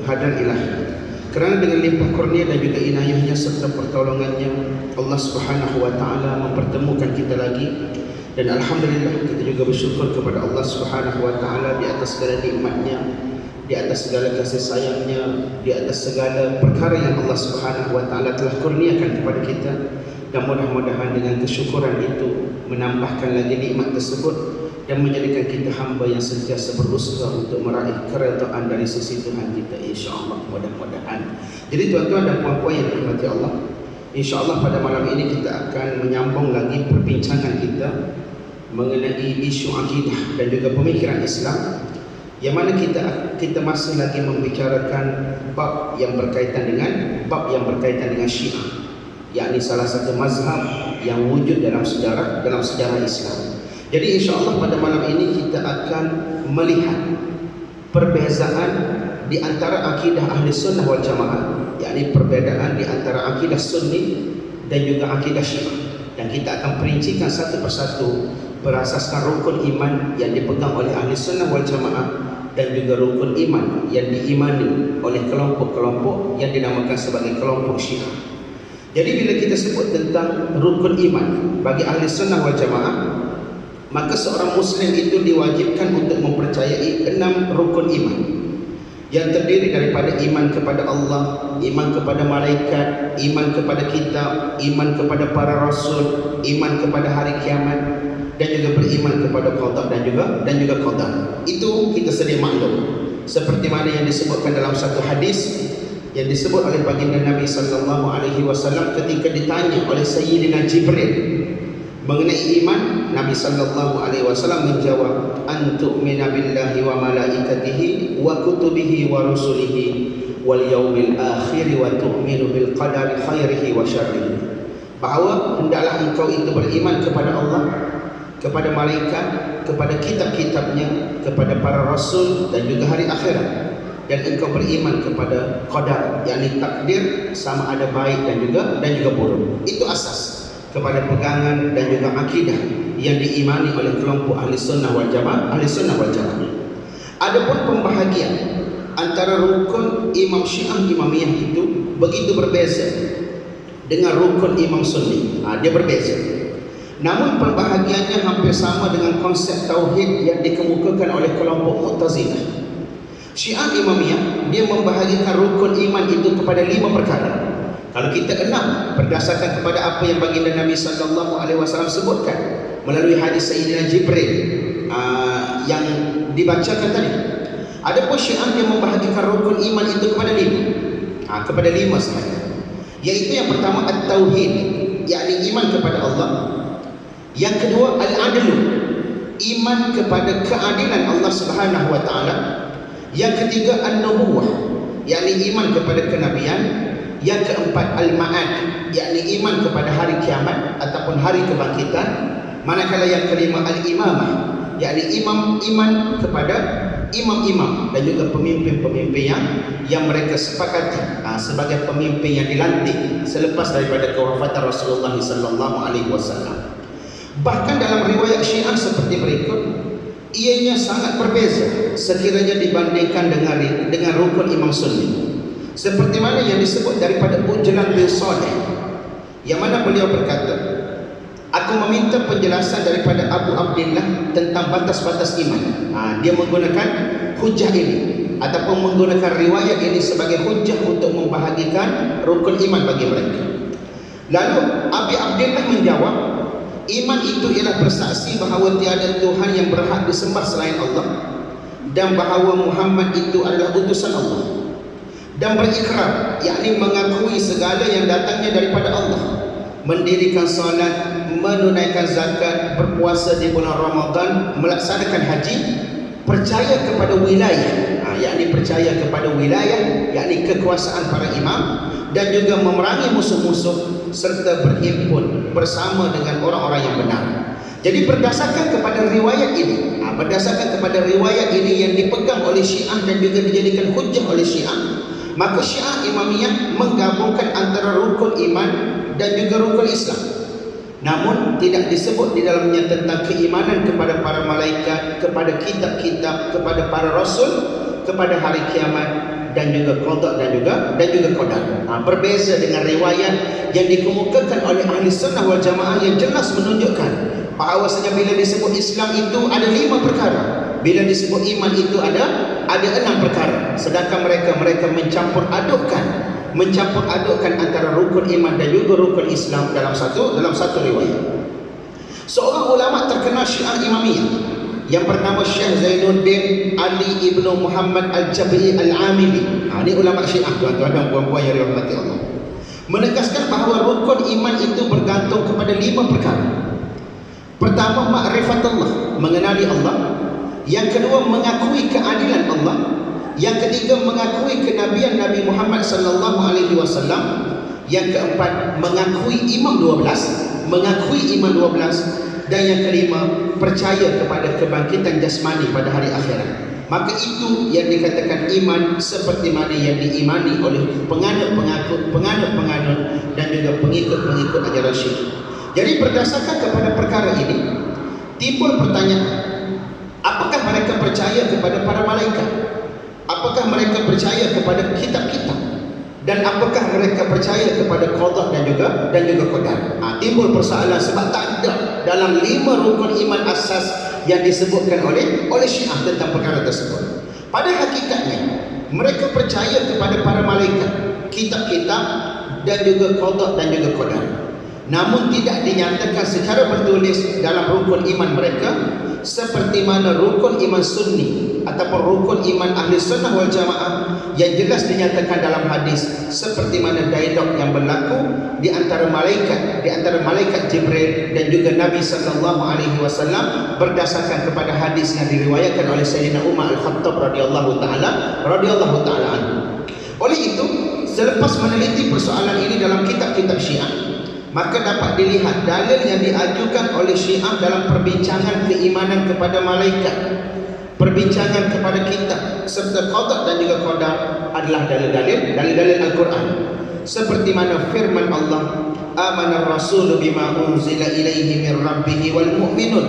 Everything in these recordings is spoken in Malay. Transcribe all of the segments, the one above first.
hadal ilahi. Kerana dengan limpah kurnia dan juga inayahnya serta pertolongannya, Allah Subhanahu wa taala mempertemukan kita lagi, dan alhamdulillah kita juga bersyukur kepada Allah Subhanahu wa taala di atas segala nikmatnya, di atas segala kasih sayangnya, di atas segala perkara yang Allah Subhanahu wa taala telah kurniakan kepada kita. Dan mudah-mudahan dengan kesyukuran itu menambahkan lagi nikmat tersebut dan menjadikan kita hamba yang sentiasa berusaha untuk meraih keredaan dari sisi Tuhan kita, insya-Allah, mudah-mudahan. Jadi tuan-tuan dan puan-puan yang dirahmati Allah, insya-Allah pada malam ini kita akan menyambung lagi perbincangan kita mengenai isu akidah dan juga pemikiran Islam, yang mana kita masih lagi membicarakan bab yang berkaitan dengan Syiah, yakni salah satu mazhab yang wujud dalam sejarah Islam. Jadi insya-Allah pada malam ini kita akan melihat perbezaan di antara akidah ahli sunnah wal jamaah, yakni perbedaan di antara akidah sunni dan juga akidah syiah, dan kita akan perincikan satu persatu berasaskan rukun iman yang dipegang oleh ahli sunnah wal jamaah dan juga rukun iman yang diimani oleh kelompok-kelompok yang dinamakan sebagai kelompok syiah. Jadi bila kita sebut tentang rukun iman bagi ahli sunnah wal jamaah, maka seorang muslim itu diwajibkan untuk mempercayai 6 rukun iman yang terdiri daripada iman kepada Allah, iman kepada malaikat, iman kepada kitab, iman kepada para rasul, iman kepada hari kiamat, dan juga beriman kepada qada dan juga qada. Itu kita sedia maklum, seperti mana yang disebutkan dalam satu hadis yang disebut oleh baginda Nabi sallallahu alaihi wasallam ketika ditanya oleh Sayyidina Jibril mengenai iman. Nabi sallallahu alaihi wasallam menjawab, antu'mina billahi wa malaikatihi wa kutubihi wa rusulihi wal yaumil akhir wa tu'minu bil qadari khairihi wa syarrihi. Bahawa hendaklah engkau itu beriman kepada Allah, kepada malaikat, kepada kitab-kitabnya, kepada para rasul dan juga hari akhirat, dan engkau beriman kepada qadar, yakni takdir, sama ada baik dan juga buruk. Itu asas kepada pegangan dan juga akidah yang diimani oleh kelompok ahli sunnah wal jamaah. Adapun pembahagian antara rukun imam syiah imamiyah itu begitu berbeza dengan rukun imam sunni. Dia berbeza, namun pembahagiannya hampir sama dengan konsep tauhid yang dikemukakan oleh kelompok Mu'tazilah. Syiah imamiyah dia membahagikan rukun iman itu kepada 5 perkara. Kalau kita enam berdasarkan kepada apa yang baginda Nabi sallallahu alaihi wasallam sebutkan melalui hadis Sayyidina Jibril yang dibacakan tadi. Adapun Syiah yang membahagikan rukun iman itu kepada 5. Kepada 5 sahaja. Yaitu yang pertama at-tauhid, yakni iman kepada Allah. Yang kedua al-adlu, iman kepada keadilan Allah Subhanahu wa taala. Yang ketiga an-nubuwah, yakni iman kepada kenabian. Yang keempat al-ma'ad, yakni iman kepada hari kiamat ataupun hari kebangkitan. Manakala yang kelima al-imamah, yakni iman kepada imam-imam dan juga pemimpin-pemimpin yang mereka sepakati sebagai pemimpin yang dilantik selepas daripada kewafatan Rasulullah sallallahu alaihi wasallam. Bahkan dalam riwayat Syiah seperti berikut, ianya sangat berbeza sekiranya dibandingkan dengan rukun imam sunni. Seperti mana yang disebut daripada Ujlan bin Saleh, yang mana beliau berkata, aku meminta penjelasan daripada Abu Abdillah tentang batas-batas iman. Dia menggunakan hujah ini ataupun menggunakan riwayat ini sebagai hujah untuk membahagikan rukun iman bagi mereka. Lalu Abi Abdillah menjawab, iman itu ialah bersaksi bahawa tiada Tuhan yang berhak disembah selain Allah, dan bahawa Muhammad itu adalah utusan Allah, dan berikrar, yakni mengakui segala yang datangnya daripada Allah, mendirikan solat, menunaikan zakat, berpuasa di bulan Ramadan, melaksanakan haji, percaya kepada wilayah, yakni percaya kepada wilayah, yakni kekuasaan para imam, dan juga memerangi musuh-musuh serta berhimpun bersama dengan orang-orang yang benar. Jadi berdasarkan kepada riwayat ini, yang dipegang oleh Syiah dan juga dijadikan hujah oleh Syiah, maka Syiah imamiyah menggabungkan antara rukun iman dan juga rukun Islam. Namun tidak disebut di dalamnya tentang keimanan kepada para malaikat, kepada kitab-kitab, kepada para rasul, kepada hari kiamat, dan juga qada dan juga qadar. Berbeza dengan riwayat yang dikemukakan oleh ahli sunnah wal jamaah yang jelas menunjukkan bahawasanya bila disebut Islam itu ada 5 perkara, bila disebut iman itu ada 6 perkara. Sedangkan mereka mencampur adukkan antara rukun iman dan juga rukun Islam dalam satu riwayat. Seorang ulama terkenal Syiah Imamiyah yang bernama Syekh Zainuddin Ali ibnu Muhammad Al-Jabri Al-Amili, ini ulama Syiah, tuan-tuan dan puan-puan yang dirahmati Allah, menegaskan bahawa rukun iman itu bergantung kepada 5 perkara. Pertama, ma'rifatullah, mengenali Allah. Yang kedua, mengakui keadilan Allah. Yang ketiga, mengakui kenabian Nabi Muhammad sallallahu alaihi wasallam. Yang keempat, mengakui iman 12. Dan yang kelima, percaya kepada kebangkitan jasmani pada hari akhirat. Maka itu yang dikatakan iman seperti mana yang diimani oleh penganut-penganut dan juga pengikut-pengikut ajaran Syiah. Jadi berdasarkan kepada perkara ini timbul pertanyaan, apakah mereka percaya kepada para malaikat? Apakah mereka percaya kepada kitab-kitab? Dan apakah mereka percaya kepada qada dan juga qadar? Timbul persoalan sebab tak ada dalam 5 rukun iman asas yang disebutkan oleh Syiah tentang perkara tersebut. Pada hakikatnya mereka percaya kepada para malaikat, kitab-kitab dan juga qada dan juga qadar. Namun tidak dinyatakan secara bertulis dalam rukun iman mereka, seperti mana rukun iman sunni ataupun rukun iman ahli sunnah wal jamaah yang jelas dinyatakan dalam hadis, seperti mana dialog yang berlaku di antara malaikat Jibril dan juga Nabi sallallahu alaihi wasallam berdasarkan kepada hadis yang diriwayatkan oleh Sayyidina Umar Al-Khattab radhiyallahu taala anhu. Oleh itu, selepas meneliti persoalan ini dalam kitab-kitab Syiah, maka dapat dilihat dalil yang diajukan oleh Syiah dalam perbincangan keimanan kepada malaikat, perbincangan kepada kitab serta qada dan juga qadar adalah dalil Al-Quran. Seperti mana firman Allah, amana ar-rasulu bima unzila ilaihi min rabbih wal mu'minun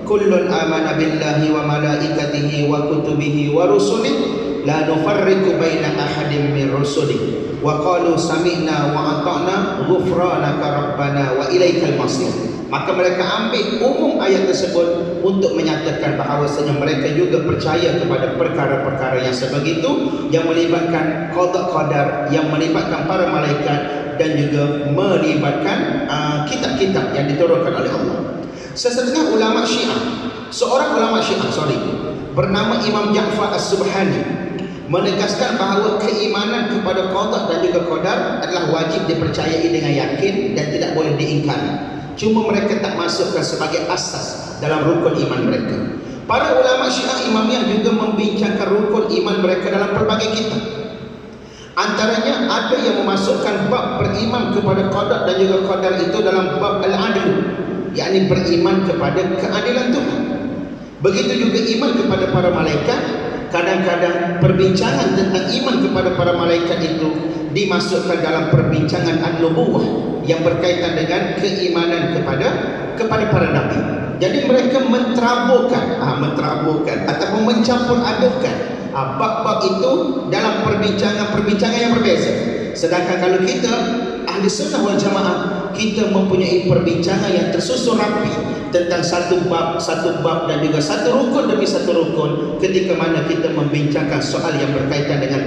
kullun amana billahi wa malaikatihi wa kutubihi wa rusulihi la nufarriqu baina ahadin min rusulihi wa qalu sami'na wa ata'na ghufranaka rabbana wa ilaikal masir. Maka mereka ambil umum ayat tersebut untuk menyatakan bahawasanya mereka juga percaya kepada perkara-perkara yang sebegitu, yang melibatkan qada qadar, yang melibatkan para malaikat dan juga melibatkan kitab-kitab yang diturunkan oleh Allah. Sesetengah ulama Syiah, seorang ulama Syiah bernama Imam Ja'far As-Subhani menegaskan bahawa keimanan kepada qada dan juga qadar adalah wajib dipercayai dengan yakin dan tidak boleh diingkari. Cuma mereka tak masukkan sebagai asas dalam rukun iman mereka. Para ulama Syiah Imamiyah juga membincangkan rukun iman mereka dalam pelbagai kitab. Antaranya ada yang memasukkan bab beriman kepada qada dan juga qadar itu dalam bab al-adl, yakni beriman kepada keadilan Tuhan. Begitu juga iman kepada para malaikat. Kadang-kadang perbincangan tentang iman kepada para malaikat itu dimasukkan dalam perbincangan an-nubuwah yang berkaitan dengan keimanan kepada para nabi. Jadi mereka menterabukan ataupun mencampur adukkan bab-bab itu dalam perbincangan yang berbeza. Sedangkan kalau kita ahli sunnah wal jamaah, kita mempunyai perbincangan yang tersusun rapi tentang satu bab dan juga satu rukun demi satu rukun ketika mana kita membincangkan soal yang berkaitan dengan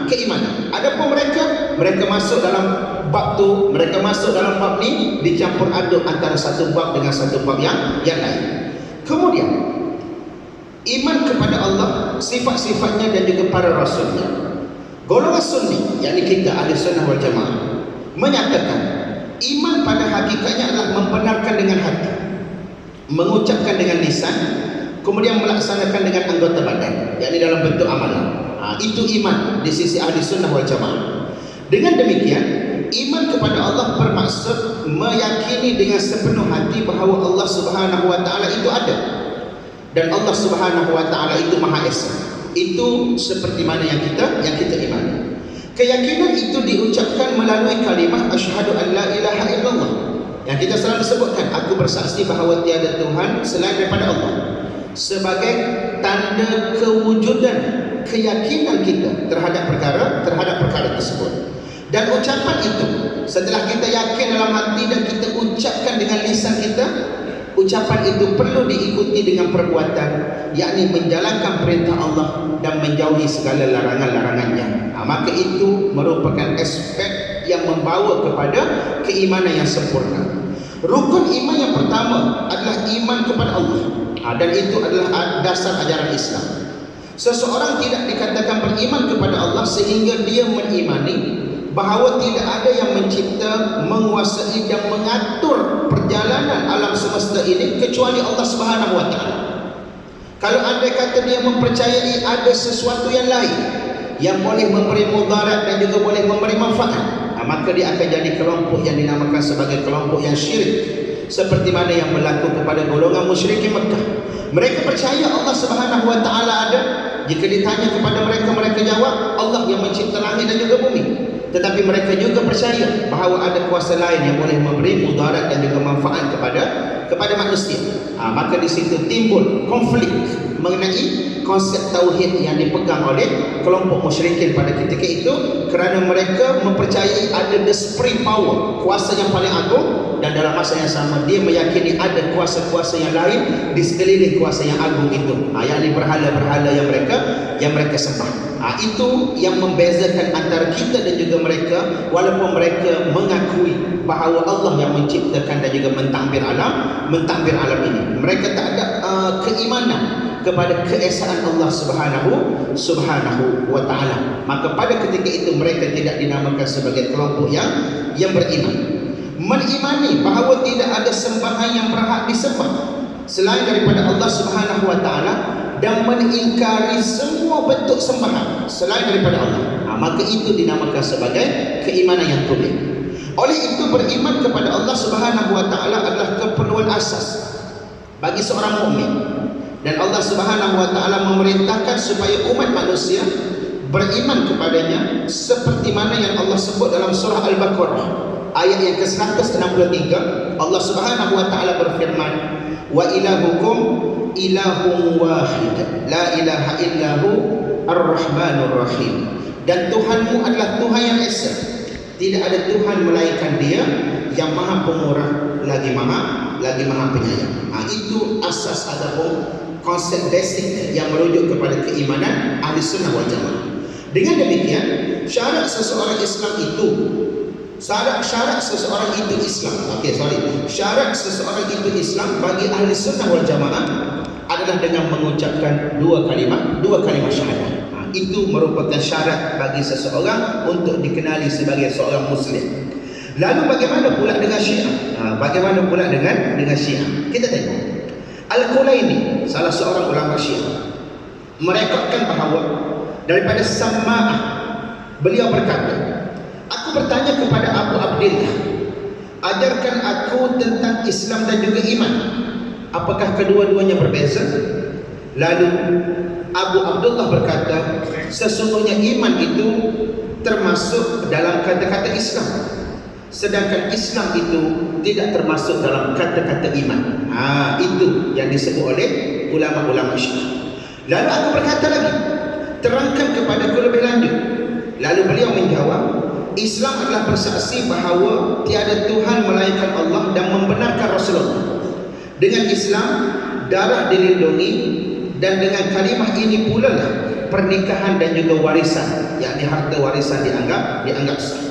keimanan. Adapun mereka masuk dalam bab tu, mereka masuk dalam bab ni, dicampur aduk antara satu bab dengan satu bab yang lain. Kemudian iman kepada Allah, sifat-sifatnya dan juga para rasulnya. Golongan sunni, yakni kita ahli sunnah wal jamaah, menyatakan iman pada hakikatnya adalah membenarkan dengan hati, mengucapkan dengan lisan, kemudian melaksanakan dengan anggota badan, yakni dalam bentuk amalan. Itu iman di sisi ahli sunnah wal jamaah. Dengan demikian, iman kepada Allah bermaksud meyakini dengan sepenuh hati bahawa Allah Subhanahu wa taala itu ada dan Allah Subhanahu wa taala itu Maha Esa. Itu seperti mana yang kita imani. Keyakinan itu diucapkan melalui kalimah asyhadu an la ilaha illallah, yang kita selalu sebutkan, aku bersaksi bahawa tiada Tuhan selain daripada Allah, sebagai tanda kewujudan keyakinan kita terhadap tersebut. Dan ucapan itu, setelah kita yakin dalam hati dan kita ucapkan dengan lisan kita, ucapan itu perlu diikuti dengan perbuatan, yakni menjalankan perintah Allah dan menjauhi segala larangan-larangannya. Maka itu merupakan aspek yang membawa kepada keimanan yang sempurna. Rukun iman yang pertama adalah iman kepada Allah, dan itu adalah dasar ajaran Islam. Seseorang tidak dikatakan beriman kepada Allah sehingga dia mengimani bahawa tidak ada yang mencipta, menguasai dan mengatur perjalanan alam semesta ini kecuali Allah Subhanahu wa taala. Kalau andai kata dia mempercayai ada sesuatu yang lain yang boleh memberi mudarat dan juga boleh memberi manfaat, maka dia akan jadi kelompok yang dinamakan sebagai kelompok yang syirik, seperti mana yang berlaku kepada golongan musyrikin Mekah. Mereka percaya Allah Subhanahu wa taala ada. Jika ditanya kepada mereka, mereka jawab Allah yang mencipta langit dan juga bumi. Tetapi mereka juga percaya bahawa ada kuasa lain yang boleh memberi mudarat dan juga manfaat kepada manusia. Maka di situ timbul konflik mengenai konsep tauhid yang dipegang oleh kelompok musyrikin pada ketika itu, kerana mereka mempercayai ada the supreme power, kuasa yang paling agung, dan dalam masa yang sama dia meyakini ada kuasa-kuasa yang lain di sekeliling kuasa yang agung itu, yakni berhala-berhala yang mereka sembah. Itu yang membezakan antara kita dan juga mereka, walaupun mereka mengakui bahawa Allah yang menciptakan dan juga mentadbir alam ini. Mereka tak ada keimanan kepada keesaan Allah Subhanahu wa taala. Maka pada ketika itu mereka tidak dinamakan sebagai kelompok yang beriman. Mengimani bahawa tidak ada sembahan yang berhak disembah selain daripada Allah Subhanahu wa taala, dan mengingkari semua bentuk sembahan selain daripada Allah, maka itu dinamakan sebagai keimanan yang tulen. Oleh itu, beriman kepada Allah Subhanahu wa taala adalah keperluan asas bagi seorang mukmin, dan Allah Subhanahu wa taala memerintahkan supaya umat manusia beriman kepadanya seperti mana yang Allah sebut dalam surah Al-Baqarah ayat yang ke-163. Allah Subhanahu wa taala berfirman, wa ilahukum ilahun wahid la ilaha illahu ar-rahmanur rahim. Dan Tuhanmu adalah Tuhan yang esa, tidak ada Tuhan melainkan Dia yang Maha Pemurah lagi Maha Penyayang. Itu asas ataupun konsep basic yang merujuk kepada keimanan ahli sunnah wal jamaah. Dengan demikian, syarat seseorang Islam itu Islam bagi ahli sunnah wal jamaah adalah dengan mengucapkan dua kalimat syahadat. Itu merupakan syarat bagi seseorang untuk dikenali sebagai seorang muslim. Lalu bagaimana pula dengan Syiah? Kita tengok Al-Kulaini, salah seorang ulama Syiah, merekodkan bahawa daripada Sama'ah, beliau berkata, aku bertanya kepada Abu Abdillah, ajarkan aku tentang Islam dan juga iman. Apakah kedua-duanya berbeza? Lalu Abu Abdullah berkata, sesungguhnya iman itu termasuk dalam kata-kata Islam, sedangkan Islam itu tidak termasuk dalam kata-kata iman. Itu yang disebut oleh ulama-ulama Syiah. Lalu aku berkata lagi, terangkan kepadaku lebih lanjut. Lalu beliau menjawab, Islam adalah bersaksi bahawa tiada Tuhan melainkan Allah dan membenarkan Rasulullah. Dengan Islam, darah dilindungi, dan dengan kalimah ini pula lah pernikahan dan juga warisan, yakni harta warisan dianggap sah.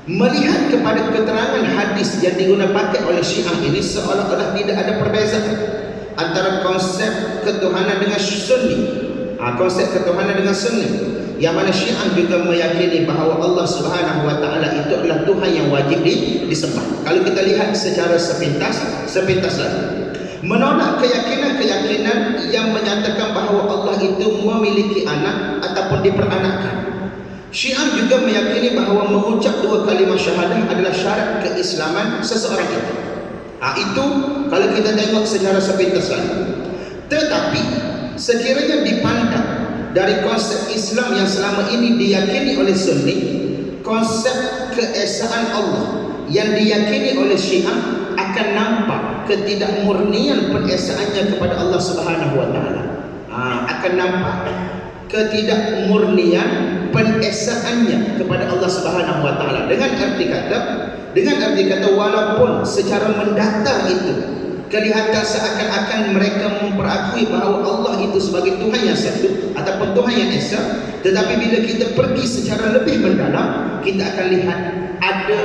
Melihat kepada keterangan hadis yang digunakan pakai oleh Syiah ini, seolah-olah tidak ada perbezaan antara konsep ketuhanan dengan Sunni. Konsep ketuhanan dengan Sunni, yang mana Syiah juga meyakini bahawa Allah Subhanahu wa taala itu adalah Tuhan yang wajib disembah. Kalau kita lihat secara sepintas lagi, menolak keyakinan yang menyatakan bahawa Allah itu memiliki anak ataupun diperanakkan. Syiah juga meyakini bahawa mengucap dua kalimah syahadah adalah syarat keislaman seseorang itu. Itu kalau kita tengok secara sepintas lagi. Tetapi sekiranya dipandang dari konsep Islam yang selama ini diyakini oleh Sunni, konsep keesaan Allah yang diyakini oleh Syiah akan nampak ketidakmurnian penesaannya kepada Allah Subhanahu wa taala. Akan nampak ketidakmurnian pengesaannya kepada Allah Subhanahu wa taala. Dengan arti kata walaupun secara mendatar itu kelihatan seakan-akan mereka memperakui bahawa Allah itu sebagai Tuhan yang satu ataupun Tuhan yang esa, tetapi bila kita pergi secara lebih mendalam, kita akan lihat ada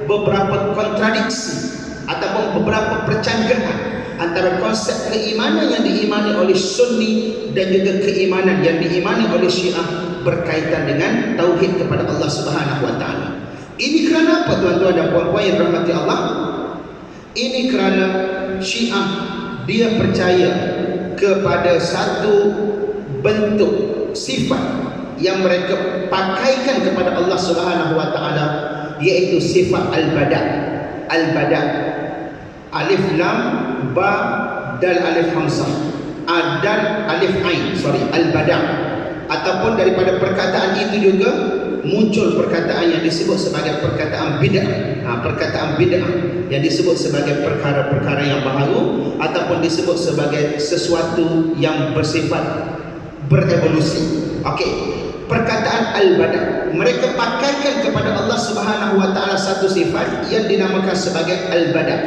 beberapa kontradiksi ataupun beberapa percanggahan antara konsep keimanan yang diimani oleh Sunni dan juga keimanan yang diimani oleh Syiah berkaitan dengan tauhid kepada Allah Subhanahu wa taala. Ini kerana apa, tuan-tuan dan puan-puan yang dirahmati Allah? Ini kerana Syiah dia percaya kepada satu bentuk sifat yang mereka pakaikan kepada Allah Subhanahu wa taala, iaitu sifat al-bada. Al-bada, alif lam ba dal alif hamzah, dan alif ain, al-bada. Ataupun daripada perkataan itu juga muncul perkataan yang disebut sebagai perkataan bid'ah. Perkataan bid'ah yang disebut sebagai perkara-perkara yang baharu ataupun disebut sebagai sesuatu yang bersifat berevolusi. Okey, perkataan al-bada, mereka pakaikan kepada Allah Subhanahu wa taala satu sifat yang dinamakan sebagai al-bada.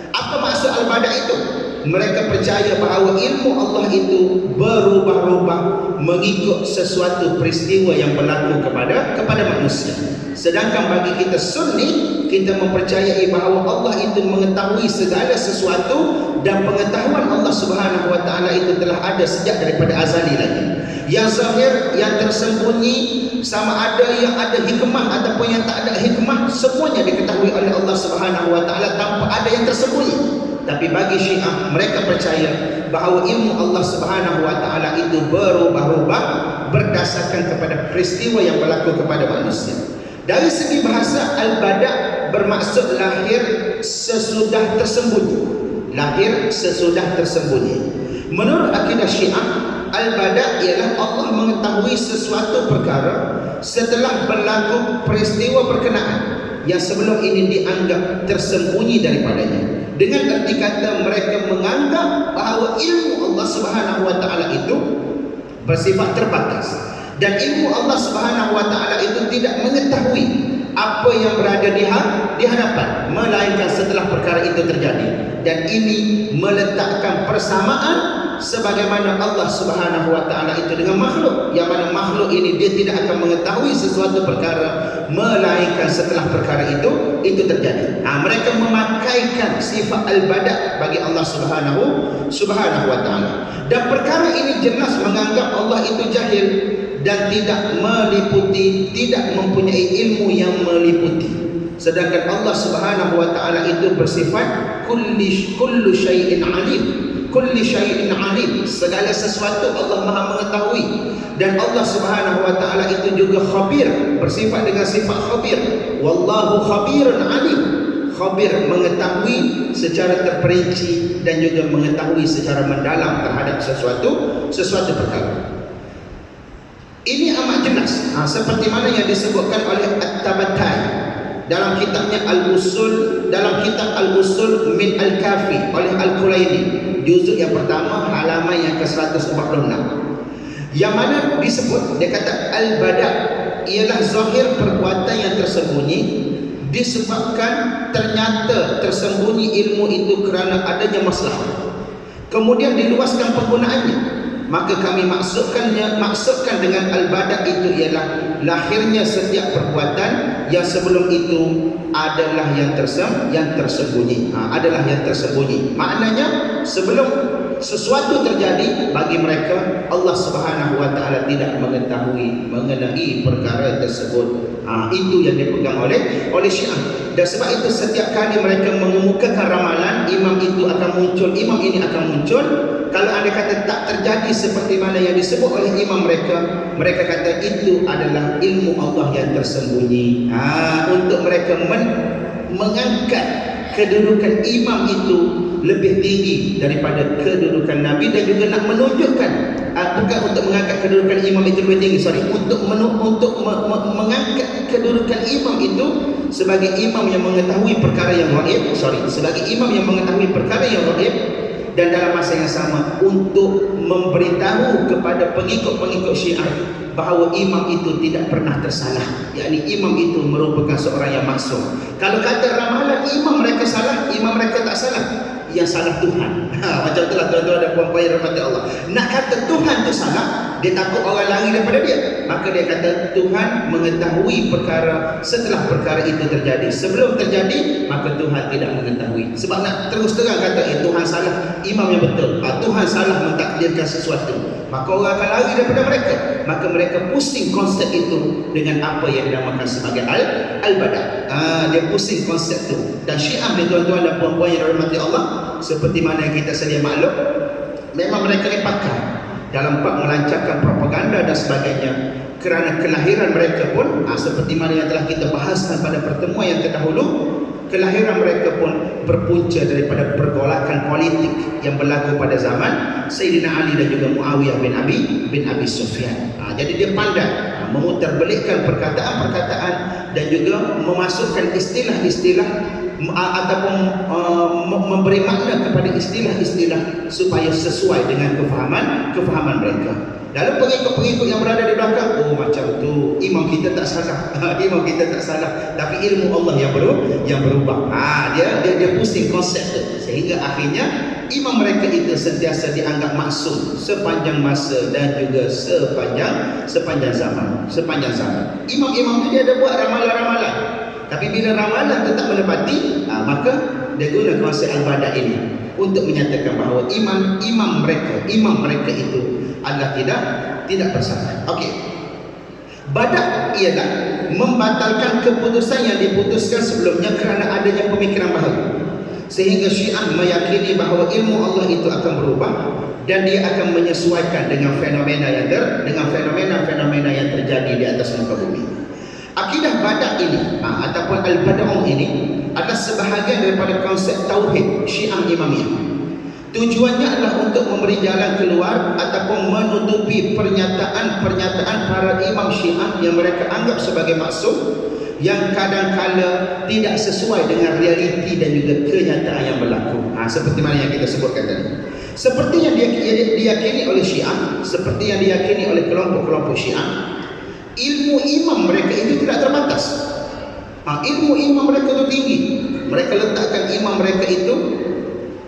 Apa maksud al-bada itu? Mereka percaya bahawa ilmu Allah itu berubah-ubah mengikut sesuatu peristiwa yang berlaku kepada manusia. Sedangkan bagi kita Sunni, kita mempercayai bahawa Allah itu mengetahui segala sesuatu dan pengetahuan Allah Subhanahu wa taala itu telah ada sejak daripada azali lagi. Yang zahir, yang tersembunyi, sama ada yang ada hikmah ataupun yang tak ada hikmah, semuanya diketahui oleh Allah Subhanahu wa taala tanpa ada yang tersembunyi. Tapi bagi Syiah, mereka percaya bahawa ilmu Allah Subhanahu wa taala itu berubah-ubah berdasarkan kepada peristiwa yang berlaku kepada manusia. Dari segi bahasa, al-bada bermaksud lahir sesudah tersembunyi. Lahir sesudah tersembunyi. Menurut akidah Syiah, al-bada ialah Allah mengetahui sesuatu perkara setelah berlaku peristiwa berkenaan yang sebelum ini dianggap tersembunyi daripadanya. Dengan arti kata, mereka menganggap bahawa ilmu Allah Subhanahu wa taala itu bersifat terbatas, dan ilmu Allah Subhanahu wa taala itu tidak mengetahui apa yang berada di hadapan, melainkan setelah perkara itu terjadi. Dan ini meletakkan persamaan sebagaimana Allah Subhanahu wa taala itu dengan makhluk, yang mana makhluk ini dia tidak akan mengetahui sesuatu perkara melainkan setelah perkara itu terjadi. Mereka memakaikan sifat al-bada bagi Allah Subhanahu wa taala. Dan perkara ini jelas menganggap Allah itu jahil dan tidak mempunyai ilmu yang meliputi. Sedangkan Allah Subhanahu wa taala itu bersifat kullu syai'in alim. Kulli syai'in alim, segala sesuatu Allah Maha mengetahui. Dan Allah Subhanahu wa taala itu juga khabir, bersifat dengan sifat khabir. Wallahu khabirun alim. Khabir, mengetahui secara terperinci dan juga mengetahui secara mendalam terhadap sesuatu perkara. Ini amat jelas, seperti mana yang disebutkan oleh At-Tabatabai dalam kitabnya Al-Usul, dalam kitab Al-Usul min Al-Kafi oleh Al-Kulaini, juzuk yang pertama, halaman yang ke-146, yang mana disebut, dia kata al-bada ialah zahir perbuatan yang tersembunyi disebabkan ternyata tersembunyi ilmu itu kerana adanya masalah, kemudian diluaskan penggunaannya. Maka kami maksudkan dengan al-bada itu ialah lahirnya setiap perbuatan yang sebelum itu adalah yang tersembunyi. Adalah yang tersembunyi. Maknanya sebelum sesuatu terjadi, bagi mereka Allah Subhanahu wa taala tidak mengetahui mengenai perkara tersebut. Itu yang dipegang oleh Syiah. Dan sebab itu setiap kali mereka mengemukakan ramalan imam itu akan muncul, imam ini akan muncul, kalau anda kata tak terjadi seperti mana yang disebut oleh imam mereka kata itu adalah ilmu Allah yang tersembunyi. Untuk mereka mengangkat kedudukan imam itu lebih tinggi daripada kedudukan Nabi, dan juga nak menunjukkan, bukan untuk mengangkat kedudukan imam itu lebih tinggi, untuk mengangkat kedudukan imam itu sebagai imam yang mengetahui perkara yang gaib, sebagai imam yang mengetahui perkara yang gaib, dan dalam masa yang sama untuk memberitahu kepada pengikut-pengikut Syiah bahawa imam itu tidak pernah tersalah, yakni imam itu merupakan seorang yang maksum. Kalau kata ramalan imam mereka salah, imam mereka tak salah, yang salah Tuhan. Macam itulah tuan-tuan dan puan-puan yang rahmati Allah. Nak kata Tuhan tu salah, dia takut orang lari daripada dia, maka dia kata Tuhan mengetahui perkara setelah perkara itu terjadi. Sebelum terjadi, maka Tuhan tidak mengetahui. Sebab nak terus terang kata Tuhan salah, imam yang betul, Tuhan salah mentakdirkan sesuatu, maka orang akan lari daripada mereka. Maka mereka pusing konsep itu dengan apa yang dinamakan sebagai al-bada'. Dia pusing konsep itu. Dan Syiah ni tuan-tuan dan puan-puan yang dirahmati Allah, seperti mana yang kita sedia maklum, memang mereka ni pakar dalam bab melancarkan propaganda dan sebagainya. Kerana kelahiran mereka pun seperti mana yang telah kita bahaskan pada pertemuan yang terdahulu, kelahiran mereka pun berpunca daripada pergolakan politik yang berlaku pada zaman Sayyidina Ali dan juga Muawiyah bin Abi Sufyan. Jadi dia pandai memutarbelikkan perkataan-perkataan dan juga memasukkan istilah-istilah ataupun memberi makna kepada istilah-istilah supaya sesuai dengan kefahaman mereka. Lalu pengikut-pengikut yang berada di belakang, macam tu imam kita tak salah, imam kita tak salah, tapi ilmu Allah yang berubah. Dia pusing konsep tu, sehingga akhirnya imam mereka itu sentiasa dianggap maksum sepanjang masa dan juga sepanjang zaman. Imam-imam dia ada buat ramalan-ramalan, tapi bila ramalan tetap menepati, maka dia guna konsep al-bada' ini untuk menyatakan bahawa imam mereka itu adalah tidak bersalah. Okey. Bada' ialah membatalkan keputusan yang diputuskan sebelumnya kerana adanya pemikiran baharu. Sehingga Syiah meyakini bahawa ilmu Allah itu akan berubah dan dia akan menyesuaikan dengan fenomena yang terjadi di atas muka bumi. Akidah bada' ini ataupun al-bada'u ini adalah sebahagian daripada konsep tauhid Syiah Imamiyah. Tujuannya adalah untuk memberi jalan keluar ataupun menutupi pernyataan-pernyataan para imam Syiah yang mereka anggap sebagai maksum, yang kadang-kala tidak sesuai dengan realiti dan juga kenyataan yang berlaku. Seperti mana yang kita sebutkan tadi. Seperti yang diyakini oleh Syiah, seperti yang diyakini oleh kelompok-kelompok Syiah, ilmu imam mereka itu tidak terbatas. Ilmu imam mereka itu tinggi. Mereka letakkan imam mereka itu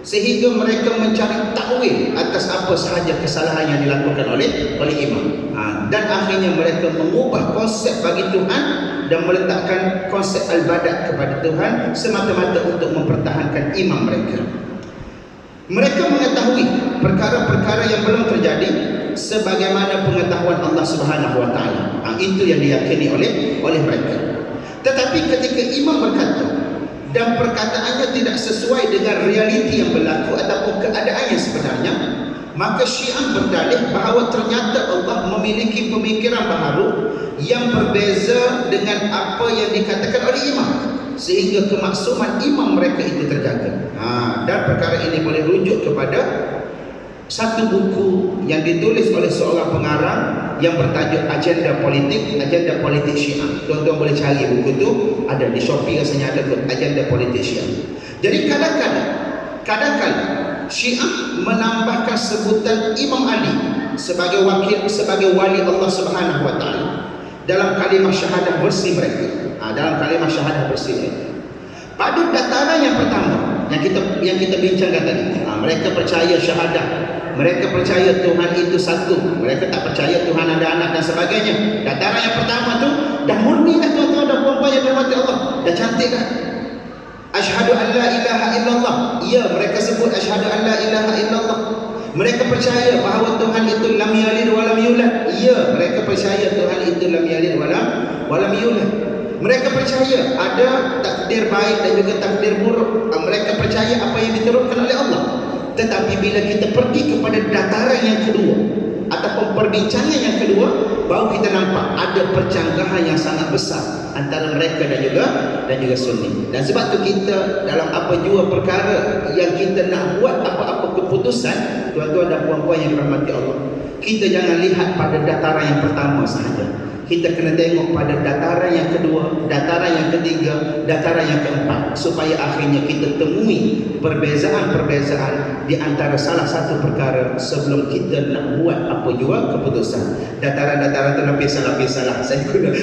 sehingga mereka mencari takwil atas apa sahaja kesalahan yang dilakukan oleh imam. Dan akhirnya mereka mengubah konsep bagi Tuhan dan meletakkan konsep al-bada' kepada Tuhan semata-mata untuk mempertahankan imam mereka. Mereka mengetahui perkara-perkara yang belum terjadi sebagaimana pengetahuan Allah Subhanahu wa taala. Itu yang diyakini oleh mereka. Tetapi ketika imam berkata dan perkataannya tidak sesuai dengan realiti yang berlaku ataupun keadaan yang sebenarnya, maka Syiah berdalih bahawa ternyata Allah memiliki pemikiran baharu yang berbeza dengan apa yang dikatakan oleh imam, sehingga kemaksuman imam mereka itu terjaga. Dan perkara ini boleh rujuk kepada satu buku yang ditulis oleh seorang pengarang yang bertajuk Agenda Politik Syiah. Tuan-tuan boleh cari buku tu, ada di Shopee rasanya ada, Agenda Politik Syiah. Jadi kadang-kadang Syiah menambahkan sebutan Imam Ali sebagai wali Allah Subhanahu wa taala dalam kalimah syahadah bersih mereka. Pada dataran yang pertama yang kita bincangkan tadi, mereka percaya syahadah, mereka percaya Tuhan itu satu, mereka tak percaya Tuhan ada anak dan sebagainya. Dataran yang pertama tu dah murni dah tuan-tuan dan puan-puan yang dirahmati Allah, dah cantik dah. Asyhadu an la ilaha illallah. Ya, mereka sebut asyhadu an la ilaha illallah. Mereka percaya bahawa Tuhan itu lam yalid wa lam yulad. Ya, mereka percaya Tuhan itu lam yalid wa lam yulad. Mereka percaya ada takdir baik dan juga takdir buruk. Mereka percaya apa yang diturunkan oleh Allah. Tetapi bila kita pergi kepada dataran yang kedua ataupun perbincangan yang kedua, baru kita nampak ada percanggahan yang sangat besar antara mereka dan juga Sunni. Dan sebab tu kita dalam apa jua perkara yang kita nak buat apa-apa keputusan, tuan-tuan dan puan-puan yang dirahmati Allah, kita jangan lihat pada dataran yang pertama sahaja. kita kena tengok pada dataran yang kedua, dataran yang ketiga, dataran yang keempat, supaya akhirnya kita temui perbezaan-perbezaan di antara salah satu perkara sebelum kita nak buat apa jua keputusan. Dataran-dataran itu lapisan-lapisan lah. Saya guna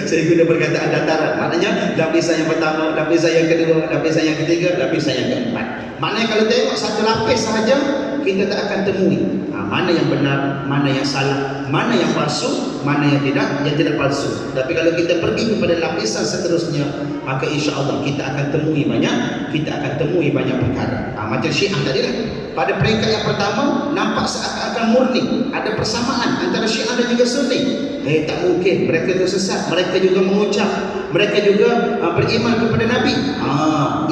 perkataan dataran. Maknanya lapisan yang pertama, lapisan yang kedua, lapisan yang ketiga, lapisan yang keempat. Maknanya kalau tengok satu lapis sahaja, kita tak akan temui mana yang benar, mana yang salah, mana yang palsu, mana yang tidak palsu. Tapi kalau kita pergi kepada lapisan seterusnya, maka insya-Allah kita akan temui banyak perkara. Macam Syiah tadi lah. Pada peringkat yang pertama nampak seakan-akan murni, ada persamaan antara Syiah dan juga Sunni. Tak mungkin, mereka itu sesat, mereka juga mengucap, mereka juga beriman kepada Nabi.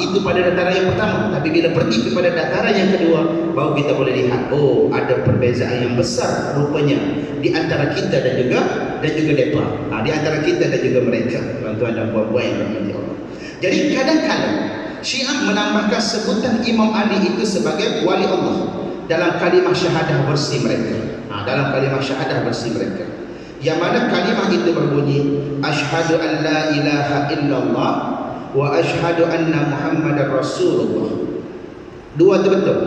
Itu pada dataran yang pertama. Tapi bila pergi kepada dataran yang kedua, baru kita boleh lihat, ada perbezaan yang besar rupanya di antara kita dan juga mereka. Di antara kita dan juga mereka, tuan-tuan dan puan-puan yang dirahmati Allah. Jadi kadang-kadang Syiah menambahkan sebutan Imam Ali itu sebagai wali Allah dalam kalimah syahadah bersih mereka. Dalam kalimah syahadah bersih mereka, yang mana kalimah itu berbunyi asyhadu an la ilaha illallah wa asyhadu anna muhammadar rasulullah. Dua itu betul.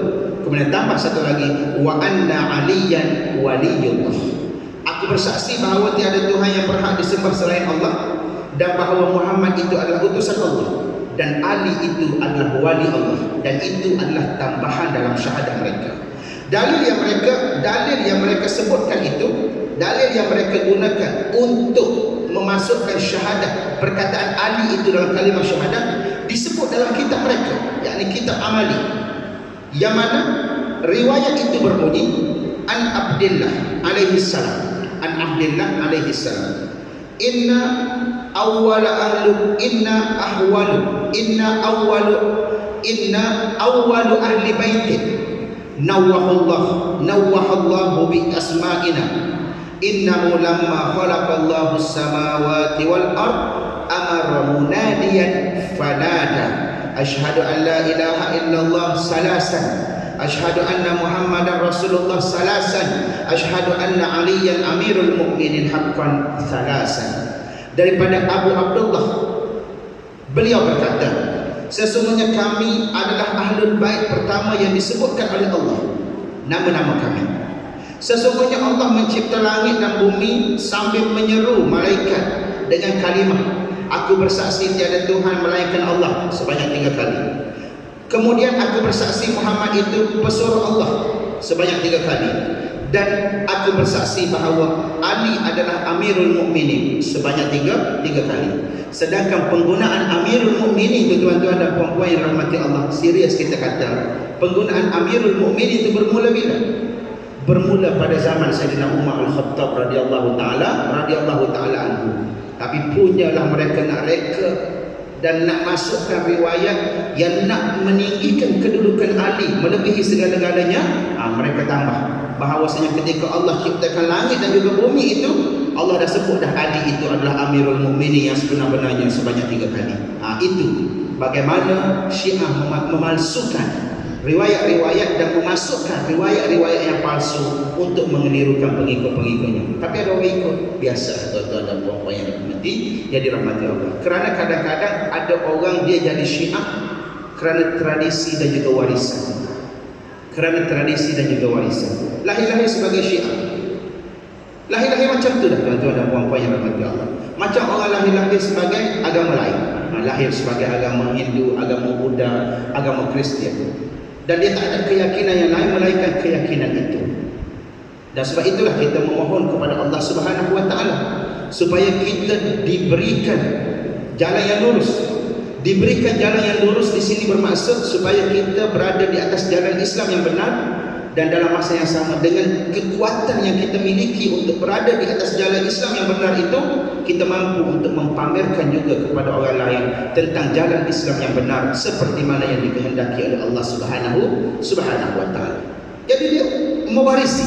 Kemudian tambah satu lagi, wa anna aliyan waliyullah. Aku bersaksi bahawa tiada Tuhan yang berhak disembah selain Allah, dan bahawa Muhammad itu adalah utusan Allah, dan Ali itu adalah wali Allah, dan itu adalah tambahan dalam syahadah mereka. Dalil yang mereka sebutkan itu, dalil yang mereka gunakan untuk memasukkan syahadah, perkataan Ali itu dalam kalimah syahadah, disebut dalam kitab mereka, yakni kitab amali, yang mana riwayat itu berbunyi an Abdillah alaihi salam, inna awwalu ahli baitin nawwahallahu bi asma'ina innahu lamma khalaqallahu as-samawati wal ard amara munadiyan fanada asyhadu an la ilaha illallah salasan asyhadu anna muhammadar rasulullah salasan asyhadu anna aliyan amirul mu'minin haqqan salasan. Daripada Abu Abdullah, beliau berkata, sesungguhnya kami adalah ahlul bait pertama yang disebutkan oleh Allah nama-nama kami. Sesungguhnya Allah mencipta langit dan bumi sambil menyeru malaikat dengan kalimah, aku bersaksi tiada Tuhan melainkan Allah, sebanyak 3 kali. Kemudian aku bersaksi Muhammad itu pesuruh Allah, sebanyak 3 kali. Dan aku bersaksi bahawa Ali adalah Amirul Mukminin, sebanyak 3 kali. Sedangkan penggunaan Amirul Mukminin itu, tuan-tuan dan puan-puan yang rahmati Allah, serius kita kata, penggunaan Amirul Mukminin itu bermula bila? Bermula pada zaman Sayyidina Umar Al-Khattab radhiyallahu taala anhu. Tapi punyalah mereka nak reka dan nak masukkan riwayat yang nak meninggikan kedudukan Ali melebihi segala-galanya. Mereka tambah bahawasanya ketika Allah ciptakan langit dan juga bumi itu, Allah dah sebut dah Ali itu adalah Amirul Mukminin yang sebenar-benarnya sebanyak 3 kali. Itu bagaimana Syiah memalsukan riwayat-riwayat dan memasukkan riwayat-riwayat yang palsu untuk mengelirukan pengikut-pengikutnya. Tapi ada orang ikut, biasa tuan-tuan dan puan-puan yang dirahmati Allah. Kerana kadang-kadang ada orang dia jadi Syiah kerana tradisi dan juga warisan. Lahir-lahir sebagai Syiah, lahir-lahir macam tu dah tuan-tuan dan puan-puan yang dirahmati Allah. Macam orang lahir-lahir sebagai agama lain, lahir sebagai agama Hindu, agama Buddha, agama Kristian, dan dia tak ada keyakinan yang lain melainkan keyakinan itu. Dan sebab itulah kita memohon kepada Allah Subhanahu wa taala supaya kita diberikan jalan yang lurus. Diberikan jalan yang lurus di sini bermaksud supaya kita berada di atas jalan Islam yang benar, dan dalam masa yang sama dengan kekuatan yang kita miliki untuk berada di atas jalan Islam yang benar itu, kita mampu untuk mempamerkan juga kepada orang lain tentang jalan Islam yang benar seperti mana yang dikehendaki oleh Allah Subhanahu wa taala. Jadi dia mewarisi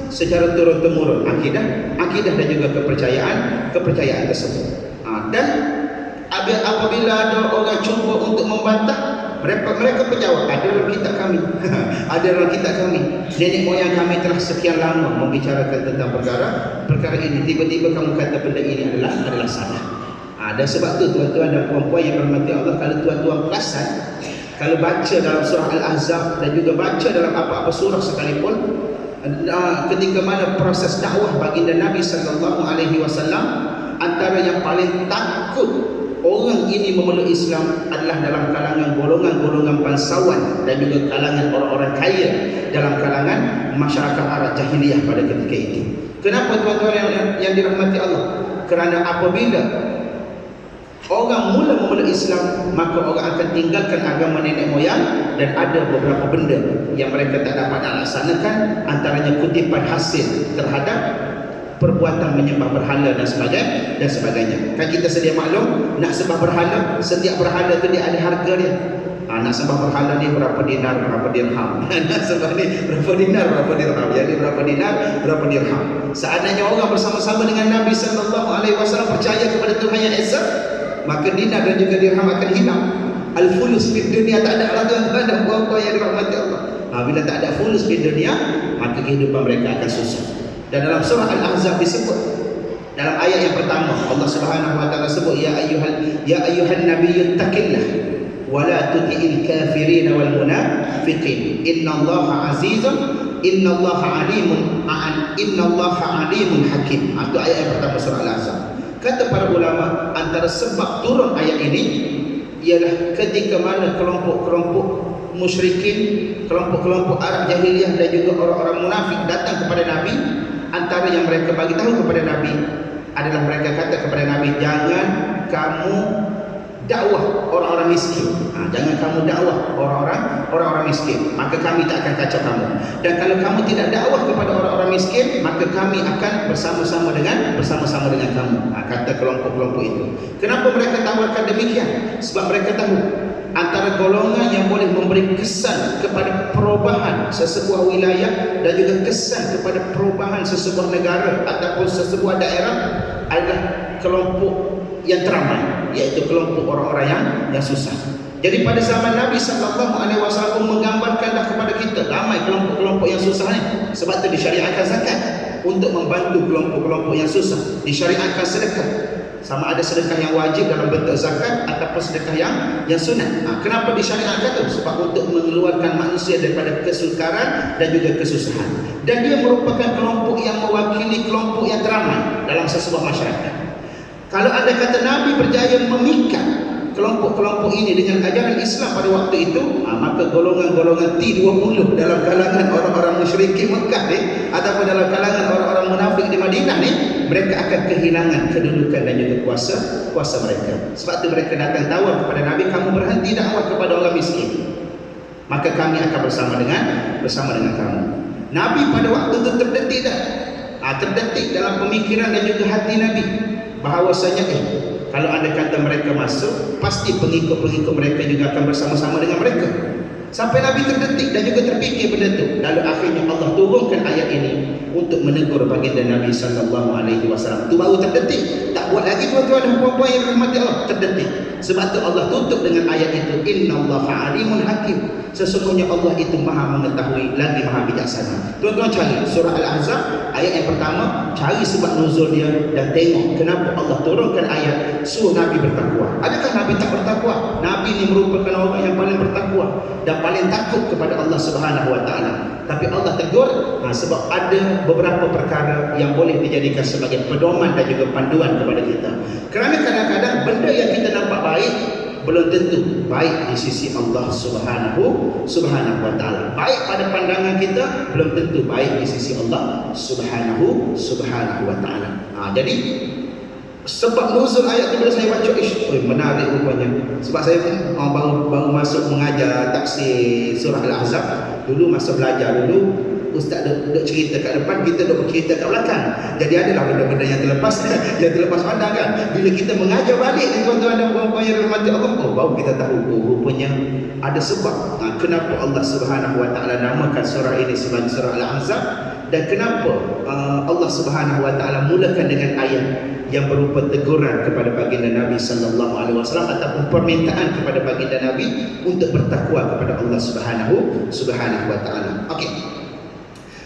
secara turun-temurun akidah dan juga kepercayaan tersebut. Dan apabila ada orang cuba untuk membantah, Mereka menjawab, ada dalam kitab kami. Ada dalam kitab kami. Nenek moyang kami telah sekian lama membicarakan tentang perkara ini. Tiba-tiba kamu kata benda ini adalah salah. Dan sebab tu tuan-tuan dan puan-puan yang berhormati Allah, kalau tuan-tuan perasan, kalau baca dalam surah Al-Ahzab dan juga baca dalam apa-apa surah sekalipun, ketika mana proses dakwah baginda Nabi sallallahu alaihi wasallam, antara yang paling takut orang ini memeluk Islam adalah dalam kalangan golongan-golongan bangsawan dan juga kalangan orang-orang kaya dalam kalangan masyarakat Arab jahiliyah pada ketika itu. Kenapa tuan-tuan yang dirahmati Allah? Kerana apabila orang mula memeluk Islam, maka orang akan tinggalkan agama nenek moyang, dan ada beberapa benda yang mereka tak dapat nak laksanakan, antaranya kutipan hasil terhadap perbuatan menyembah berhala dan sebagainya. Kan kita sedia maklum, nak sembah berhala, setiap berhala tu dia ada harga dia. Nak sembah berhala ni berapa dinar, berapa dirham. Nak sembah ni berapa dinar, berapa dirham. Jadi berapa dinar, berapa dirham. Seandainya orang bersama-sama dengan Nabi sallallahu alaihi wasallam percaya kepada Tuhan yang Esa, maka dinar dan juga dirham akan hilang. Al-fulus fid dunia, tak ada lah tuan-tuan dan puan-puan yang dirahmati Allah. Bila tak ada fulus fid dunia, maka kehidupan mereka akan susah. Dan dalam surah Al-Ahzab disebut, dalam ayat yang pertama, Allah Subhanahu wa taala sebut, ya ayyuhan nabiyyu taqillah wa la tuti'il kafirin wal munafiqin innallaha azizun innallaha alimun hakim. Itu ayat yang pertama surah Al-Ahzab. Kata para ulama, antara sebab turun ayat ini ialah ketika mana kelompok-kelompok musyrikin, kelompok-kelompok Arab jahiliyah dan juga orang-orang munafik datang kepada Nabi. Antara yang mereka bagi tahu kepada Nabi adalah mereka kata kepada Nabi, jangan kamu dakwah orang-orang miskin. Jangan kamu dakwah orang-orang miskin, maka kami tak akan kacau kamu. Dan kalau kamu tidak dakwah kepada orang-orang miskin, maka kami akan bersama-sama dengan kamu. Kata kelompok-kelompok itu. Kenapa mereka tawarkan demikian? Sebab mereka tahu antara golongan yang boleh memberi kesan kepada perubahan sesebuah wilayah dan juga kesan kepada perubahan sesebuah negara ataupun sesebuah daerah adalah kelompok yang teramai, iaitu kelompok orang-orang yang susah. Jadi pada zaman Nabi sallallahu alaihi wasallam menggambarkanlah kepada kita ramai kelompok-kelompok yang susah ni. Sebab tu disyariatkan zakat untuk membantu kelompok-kelompok yang susah. Disyariatkan sedekah, sama ada sedekah yang wajib dalam bentuk zakat ataupun sedekah yang sunat. Kenapa disyariatkan tu? Sebab untuk mengeluarkan manusia daripada kesukaran dan juga kesusahan. Dan dia merupakan kelompok yang mewakili kelompok yang teramai dalam sesebuah masyarakat. Kalau anda kata Nabi berjaya memikat kelompok-kelompok ini dengan ajaran Islam pada waktu itu, maka golongan-golongan T20 dalam kalangan orang-orang musyrikin Mekah ni ataupun dalam kalangan orang-orang munafik di Madinah ni, mereka akan kehilangan kedudukan dan juga kuasa mereka. Sebab tu mereka datang tawar kepada Nabi, kamu berhenti dakwah kepada orang miskin, maka kami akan bersama dengan kamu. Nabi pada waktu itu terdetik terdetik dalam pemikiran dan juga hati Nabi bahawasanya kalau anda kata mereka masuk, pasti pengikut-pengikut mereka juga akan bersama-sama dengan mereka. Sampai Nabi terdetik dan juga terfikir benda itu. Lalu akhirnya Allah turunkan ayat ini untuk menegur baginda Nabi sallallahu alaihi wasallam. Itu baru terdetik. Tak buat lagi tuan-tuan dan puan-puan yang dirahmati Allah, terdetik. Sebab tu Allah tutup dengan ayat itu, innallaha alimun hakim. Sesungguhnya Allah itu maha mengetahui lagi maha bijaksana. Tuan-tuan cari surah Al-Ahzab ayat yang pertama, cari sebab nuzul dia dan tengok kenapa Allah turunkan ayat suruh Nabi bertakwa. Adakah Nabi tak bertakwa? Nabi ini merupakan orang yang paling bertakwa dan paling takut kepada Allah Subhanahu wa taala. Tapi Allah tegur sebab ada beberapa perkara yang boleh dijadikan sebagai pedoman dan juga panduan kepada kita. Kerana kadang-kadang benda yang kita nampak baik belum tentu baik di sisi Allah Subhanahu wa taala. Baik pada pandangan kita belum tentu baik di sisi Allah Subhanahu wa taala. Jadi sebab nuzul ayat itu bila saya baca, menarik rupanya. Sebab saya baru masuk mengajar tafsir surah Al-Ahzab. Dulu masa belajar dulu, ustaz duduk cerita kat depan, kita duduk bercerita kat belakang. Jadi adalah benda-benda yang terlepas pandang kan. Bila kita mengajar balik ni tuan-tuan dan puan-puan yang dirahmati Allah, baru kita tahu rupanya ada sebab kenapa Allah Subhanahu wa taala namakan surah ini sebagai surah Al-Ahzab. Dan kenapa Allah Subhanahu wa taala mulakan dengan ayat yang berupa teguran kepada baginda Nabi sallallahu alaihi wasallam ataupun permintaan kepada baginda Nabi untuk bertakwa kepada Allah Subhanahu wa taala. Okey.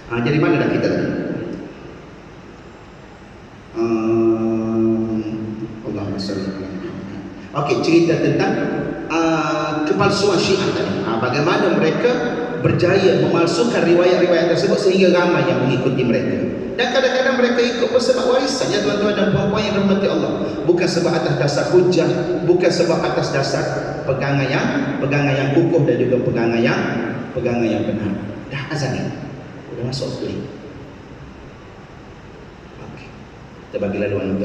Jadi mana dah kita tadi? Allahumma salli ala Muhammad. Okey, cerita tentang kepalsuan Syiah tadi. Bagaimana mereka berjaya memalsukan riwayat-riwayat tersebut sehingga ramai yang mengikuti mereka. Dan kadang-kadang mereka ikut sebab warisan, ya tuan-tuan dan puan-puan yang dirahmati Allah. Bukan sebab atas dasar hujah, bukan sebab atas dasar pegangan yang kukuh dan juga pegangan yang benar. Dah azan ni. Dah masuk waktu ni. Okey. Kita bagi laluan untuk